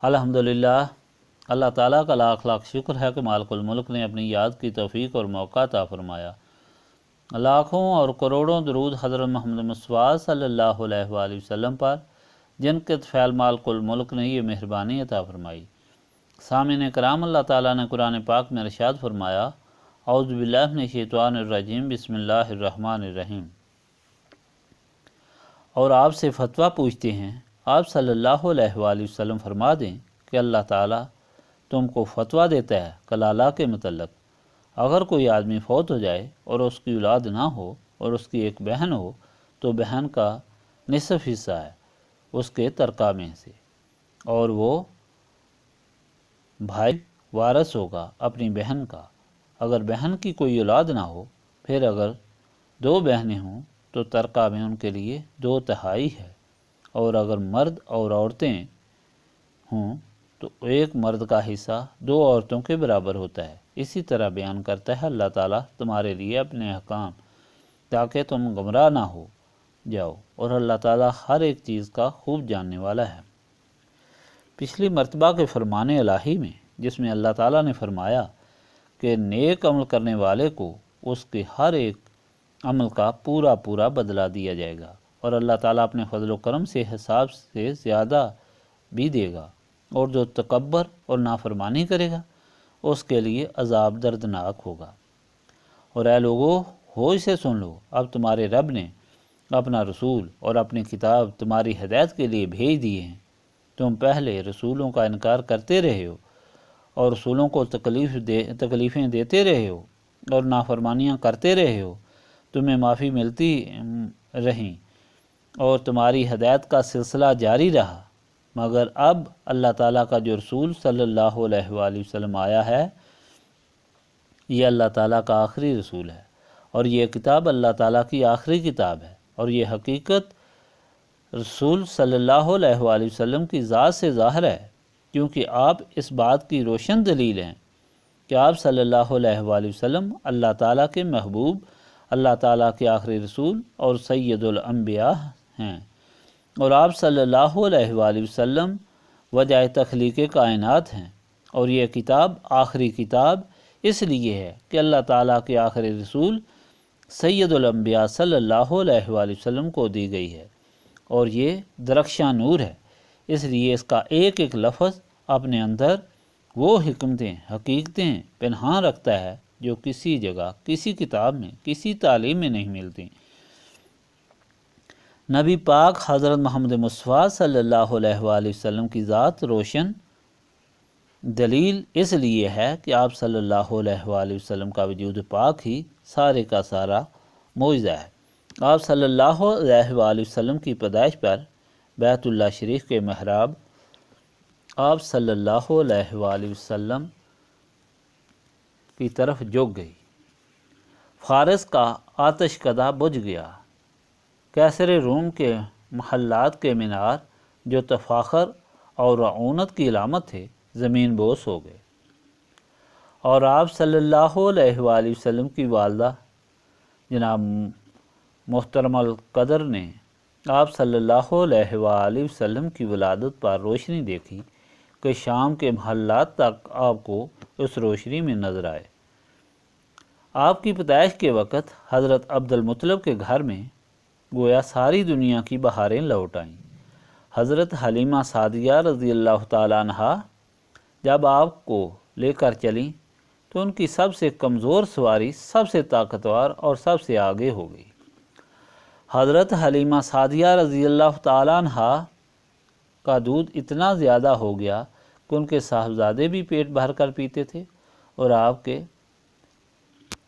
الحمدللہ، اللہ تعالیٰ کا لاکھ لاکھ شکر ہے کہ مالک الملک نے اپنی یاد کی توفیق اور موقع عطا فرمایا۔ لاکھوں اور کروڑوں درود حضرت محمد مصطفیٰ صلی اللہ علیہ وآلہ وسلم پر، جن کے طفیل مالک الملک نے یہ مہربانی عطا فرمائی۔ سامعین کرام، اللہ تعالیٰ نے قرآن پاک میں ارشاد فرمایا، اعوذ باللہ من الشیطان الرجیم، بسم اللہ الرحمن الرحیم۔ اور آپ سے فتویٰ پوچھتے ہیں، آپ صلی اللہ علیہ وآلہ وسلم فرما دیں کہ اللہ تعالیٰ تم کو فتویٰ دیتا ہے کلالہ کے متعلق۔ اگر کوئی آدمی فوت ہو جائے اور اس کی اولاد نہ ہو اور اس کی ایک بہن ہو تو بہن کا نصف حصہ ہے اس کے ترکہ میں سے، اور وہ بھائی وارث ہوگا اپنی بہن کا۔ اگر بہن کی کوئی اولاد نہ ہو، پھر اگر دو بہنیں ہوں تو ترکہ میں ان کے لیے 2/3 ہے، اور اگر مرد اور عورتیں ہوں تو ایک مرد کا حصہ 2 عورتوں کے برابر ہوتا ہے۔ اسی طرح بیان کرتا ہے اللہ تعالیٰ تمہارے لیے اپنے احکام، تاکہ تم گمراہ نہ ہو جاؤ، اور اللہ تعالیٰ ہر ایک چیز کا خوب جاننے والا ہے۔ پچھلی مرتبہ کے فرمان الہی میں، جس میں اللہ تعالیٰ نے فرمایا کہ نیک عمل کرنے والے کو اس کے ہر ایک عمل کا پورا بدلہ دیا جائے گا، اور اللہ تعالیٰ اپنے فضل و کرم سے حساب سے زیادہ بھی دے گا، اور جو تکبر اور نافرمانی کرے گا اس کے لیے عذاب دردناک ہوگا۔ اور اے لوگو، ہوش سے سن لو، اب تمہارے رب نے اپنا رسول اور اپنی کتاب تمہاری ہدایت کے لیے بھیج دیے ہیں۔ تم پہلے رسولوں کا انکار کرتے رہے ہو اور رسولوں کو تکلیفیں دیتے رہے ہو اور نافرمانیاں کرتے رہے ہو، تمہیں معافی ملتی رہیں اور تمہاری ہدایت کا سلسلہ جاری رہا، مگر اب اللہ تعالیٰ کا جو رسول صلی اللہ علیہ وآلہ وسلم آیا ہے، یہ اللہ تعالیٰ کا آخری رسول ہے، اور یہ کتاب اللہ تعالیٰ کی آخری کتاب ہے، اور یہ حقیقت رسول صلی اللہ علیہ وآلہ وسلم کی ذات سے ظاہر ہے، کیونکہ آپ اس بات کی روشن دلیل ہیں کہ آپ صلی اللہ علیہ وآلہ وسلم اللہ تعالیٰ کے محبوب، اللہ تعالیٰ کے آخری رسول اور سید الانبیاء ہیں، اور آپ صلی اللہ علیہ وآلہ وسلم وجہ تخلیق کائنات ہیں۔ اور یہ کتاب آخری کتاب اس لیے ہے کہ اللہ تعالیٰ کے آخری رسول سید الانبیاء صلی اللہ علیہ وآلہ وسلم کو دی گئی ہے، اور یہ درخشاں نور ہے، اس لیے اس کا ایک ایک لفظ اپنے اندر وہ حکمتیں، حقیقتیں پنہاں رکھتا ہے جو کسی جگہ، کسی کتاب میں، کسی تعلیم میں نہیں ملتی۔ نبی پاک حضرت محمد مصطفیٰ صلی اللہ علیہ وآلہ وسلم کی ذات روشن دلیل اس لیے ہے کہ آپ صلی اللہ علیہ وآلہ وسلم کا وجود پاک ہی سارے کا سارا معجزہ ہے۔ آپ صلی اللہ علیہ وآلہ وسلم کی پیدائش پر بیت اللہ شریف کے محراب آپ صلی اللہ علیہ وآلہ وسلم کی طرف جھک گئی، فارس کا آتش کدہ بجھ گیا، کیسر روم کے محلات کے مینار جو تفاخر اور رعونت کی علامت تھے زمین بوس ہو گئے، اور آپ صلی اللہ علیہ وآلہ وسلم کی والدہ جناب محترم القدر نے آپ صلی اللہ علیہ وآلہ وسلم کی ولادت پر روشنی دیکھی کہ شام کے محلات تک آپ کو اس روشنی میں نظر آئے۔ آپ کی پیدائش کے وقت حضرت عبد المطلب کے گھر میں گویا ساری دنیا کی بہاریں لوٹ آئیں۔ حضرت حلیمہ سعدیہ رضی اللہ تعالیٰ عنہا جب آپ کو لے کر چلیں تو ان کی سب سے کمزور سواری سب سے طاقتور اور سب سے آگے ہو گئی۔ حضرت حلیمہ سعدیہ رضی اللہ تعالیٰ عنہا کا دودھ اتنا زیادہ ہو گیا کہ ان کے صاحبزادے بھی پیٹ بھر کر پیتے تھے، اور آپ کے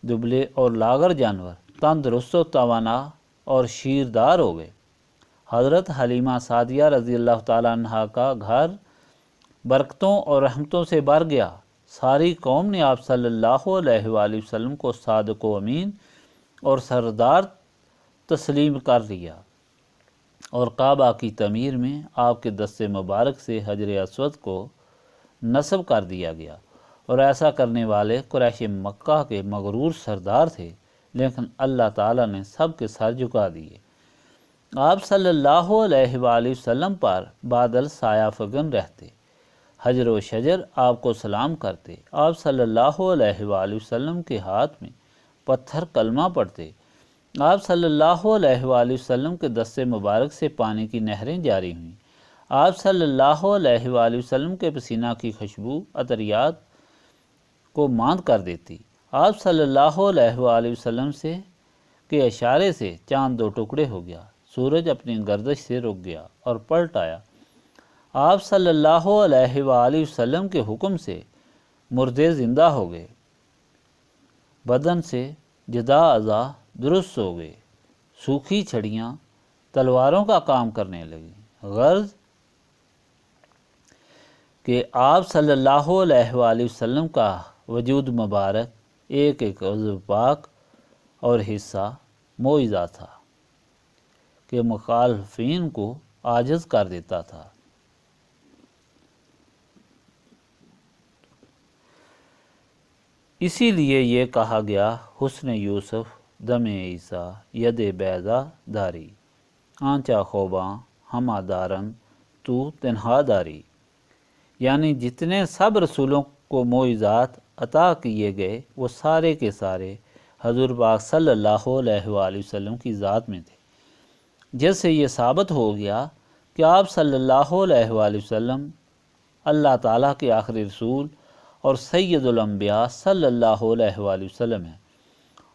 دبلے اور لاغر جانور تندرست و توانا اور شیردار ہو گئے۔ حضرت حلیمہ سعدیہ رضی اللہ تعالیٰ عنہا کا گھر برکتوں اور رحمتوں سے بھر گیا۔ ساری قوم نے آپ صلی اللہ علیہ وآلہ وسلم کو صادق و امین اور سردار تسلیم کر لیا، اور کعبہ کی تعمیر میں آپ کے دست مبارک سے حجر اسود کو نصب کر دیا گیا، اور ایسا کرنے والے قریش مکہ کے مغرور سردار تھے، لیکن اللہ تعالیٰ نے سب کے سر جھکا دیے۔ آپ صلی اللہ علیہ وآلہ وسلم پر بادل سایہ فگن رہتے، حجر و شجر آپ کو سلام کرتے، آپ صلی اللہ علیہ وآلہ وسلم کے ہاتھ میں پتھر کلمہ پڑھتے، آپ صلی اللہ علیہ وآلہ وسلم کے دست مبارک سے پانی کی نہریں جاری ہوئیں، آپ صلی اللہ علیہ وآلہ وسلم کے پسینہ کی خوشبو عطریات کو ماند کر دیتی، آپ صلی اللہ علیہ وآلہ وسلم کے اشارے سے چاند دو ٹکڑے ہو گیا، سورج اپنی گردش سے رک گیا اور پلٹ آیا، آپ صلی اللہ علیہ وآلہ وسلم کے حکم سے مردے زندہ ہو گئے، بدن سے جدا اعضاء درست ہو گئے، سوکھی چھڑیاں تلواروں کا کام کرنے لگیں، غرض کہ آپ صلی اللہ علیہ وآلہ وسلم کا وجود مبارک ایک ایک عضو پاک اور حصہ معجزہ تھا کہ مخالفین کو عاجز کر دیتا تھا۔ اسی لیے یہ کہا گیا حسن یوسف دم عیسیٰ ید بیضا داری، آنچا خوباں ہما دارن تو تنہا داری، یعنی جتنے سب رسولوں کو معجزات عطا کیے گئے وہ سارے کے سارے حضور پاک صلی اللہ علیہ وآلہ وسلم کی ذات میں تھے، جس سے یہ ثابت ہو گیا کہ آپ صلی اللہ علیہ وآلہ وسلم اللہ تعالیٰ کے آخری رسول اور سید الانبیاء صلی اللہ علیہ وآلہ وسلم ہیں،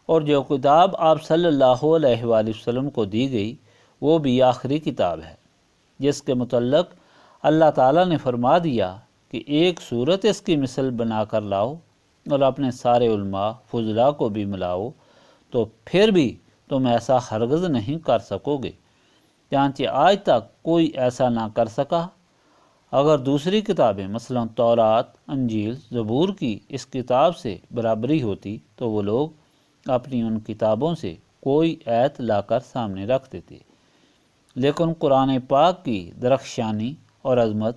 اور جو کتاب آپ صلی اللہ علیہ وآلہ وسلم کو دی گئی وہ بھی آخری کتاب ہے، جس کے متعلق اللہ تعالیٰ نے فرما دیا کہ ایک صورت اس کی مثل بنا کر لاؤ اور اپنے سارے علماء فضلاء کو بھی ملاؤ تو پھر بھی تم ایسا ہرگز نہیں کر سکو گے، چنانچہ آج تک کوئی ایسا نہ کر سکا۔ اگر دوسری کتابیں مثلا تورات، انجیل، زبور کی اس کتاب سے برابری ہوتی تو وہ لوگ اپنی ان کتابوں سے کوئی ایت لا کر سامنے رکھ دیتے، لیکن قرآن پاک کی درخشانی اور عظمت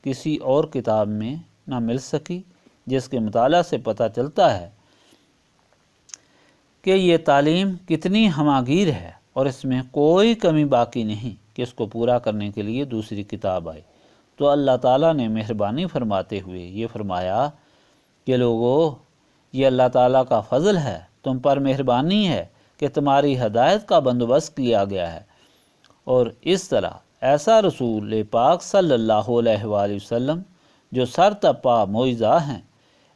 کسی اور کتاب میں نہ مل سکی، جس کے مطالعہ سے پتہ چلتا ہے کہ یہ تعلیم کتنی ہماگیر ہے اور اس میں کوئی کمی باقی نہیں کہ اس کو پورا کرنے کے لیے دوسری کتاب آئے۔ تو اللہ تعالیٰ نے مہربانی فرماتے ہوئے یہ فرمایا کہ لوگو، یہ اللہ تعالیٰ کا فضل ہے، تم پر مہربانی ہے کہ تمہاری ہدایت کا بندوبست کیا گیا ہے، اور اس طرح ایسا رسول پاک صلی اللہ علیہ وآلہ وسلم جو سر تپا معجزہ ہیں،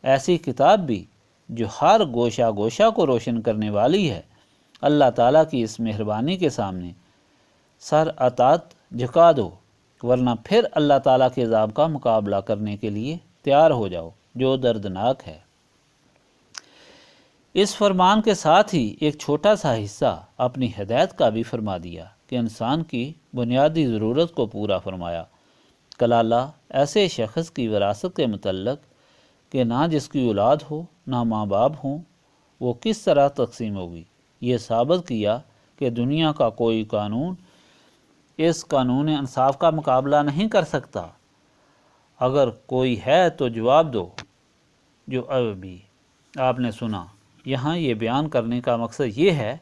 ایسی کتاب بھی جو ہر گوشہ گوشہ کو روشن کرنے والی ہے، اللہ تعالیٰ کی اس مہربانی کے سامنے سر اطاعت جھکا دو، ورنہ پھر اللہ تعالیٰ کے عذاب کا مقابلہ کرنے کے لیے تیار ہو جاؤ جو دردناک ہے۔ اس فرمان کے ساتھ ہی ایک چھوٹا سا حصہ اپنی ہدایت کا بھی فرما دیا کہ انسان کی بنیادی ضرورت کو پورا فرمایا۔ کلالہ ایسے شخص کی وراثت کے متعلق کہ نہ جس کی اولاد ہو نہ ماں باپ ہوں وہ کس طرح تقسیم ہوگی، یہ ثابت کیا کہ دنیا کا کوئی قانون اس قانون انصاف کا مقابلہ نہیں کر سکتا۔ اگر کوئی ہے تو جواب دو۔ جو ابھی آپ نے سنا، یہاں یہ بیان کرنے کا مقصد یہ ہے،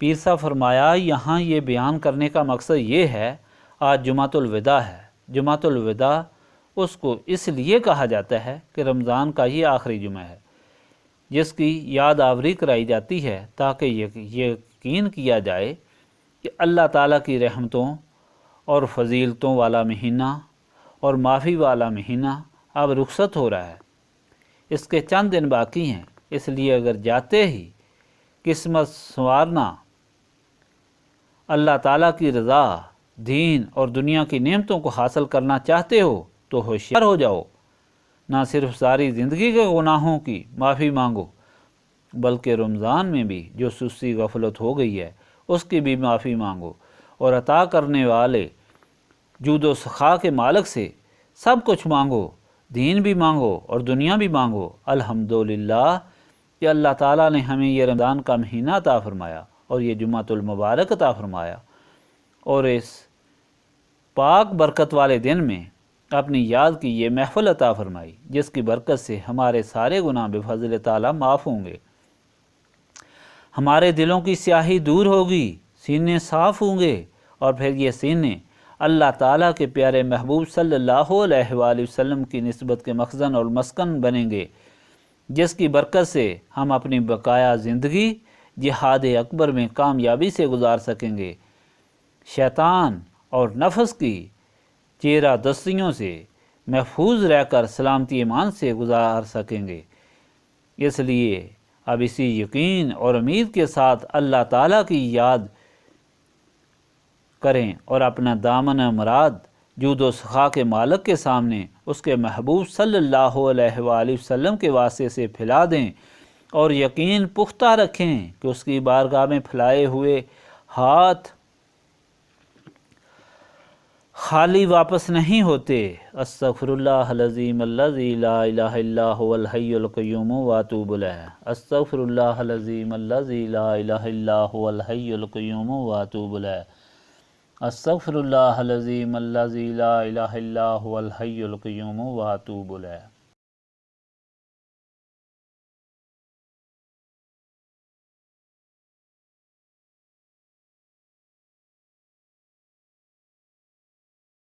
پیر صاحب فرمایا یہاں یہ بیان کرنے کا مقصد یہ ہے، آج جمعۃ الوداع ہے۔ جمعۃ الوداع اس کو اس لیے کہا جاتا ہے کہ رمضان کا یہ آخری جمعہ ہے، جس کی یاد آوری کرائی جاتی ہے تاکہ یقین کیا جائے کہ اللہ تعالیٰ کی رحمتوں اور فضیلتوں والا مہینہ اور معافی والا مہینہ اب رخصت ہو رہا ہے، اس کے چند دن باقی ہیں، اس لیے اگر جاتے ہی قسمت سنوارنا، اللہ تعالیٰ کی رضا، دین اور دنیا کی نعمتوں کو حاصل کرنا چاہتے ہو تو ہوشیار ہو جاؤ، نہ صرف ساری زندگی کے گناہوں کی معافی مانگو بلکہ رمضان میں بھی جو سستی غفلت ہو گئی ہے اس کی بھی معافی مانگو، اور عطا کرنے والے جود و سخا کے مالک سے سب کچھ مانگو، دین بھی مانگو اور دنیا بھی مانگو۔ الحمدللہ کہ اللہ تعالیٰ نے ہمیں یہ رمضان کا مہینہ عطا فرمایا اور یہ جمعۃ المبارک عطا فرمایا، اور اس پاک برکت والے دن میں اپنی یاد کی یہ محفل عطا فرمائی، جس کی برکت سے ہمارے سارے گناہ بفضل تعالیٰ معاف ہوں گے، ہمارے دلوں کی سیاہی دور ہوگی، سینے صاف ہوں گے، اور پھر یہ سینے اللہ تعالیٰ کے پیارے محبوب صلی اللہ علیہ وآلہ وسلم کی نسبت کے مخزن اور مسکن بنیں گے، جس کی برکت سے ہم اپنی بقایا زندگی جہاد اکبر میں کامیابی سے گزار سکیں گے، شیطان اور نفس کی چیرہ دستیوں سے محفوظ رہ کر سلامتی ایمان سے گزار سکیں گے۔ اس لیے اب اسی یقین اور امید کے ساتھ اللہ تعالیٰ کی یاد کریں اور اپنا دامن مراد جود و سخا کے مالک کے سامنے اس کے محبوب صلی اللہ علیہ وآلہ وسلم کے واسطے سے پھیلا دیں، اور یقین پختہ رکھیں کہ اس کی بارگاہ میں پھیلائے ہوئے ہاتھ خالی واپس نہیں ہوتے۔ استغفر اللہ العظیم الذی لا الہ الا هو الحی القیوم واتوب الیہ۔ استغفر اللہ العظیم الذی لا الہ الا هو الحی القیوم واتوب الیہ۔ استغفر اللہ العظیم الذی لا الہ الا هو الحی القیوم واتوب الیہ۔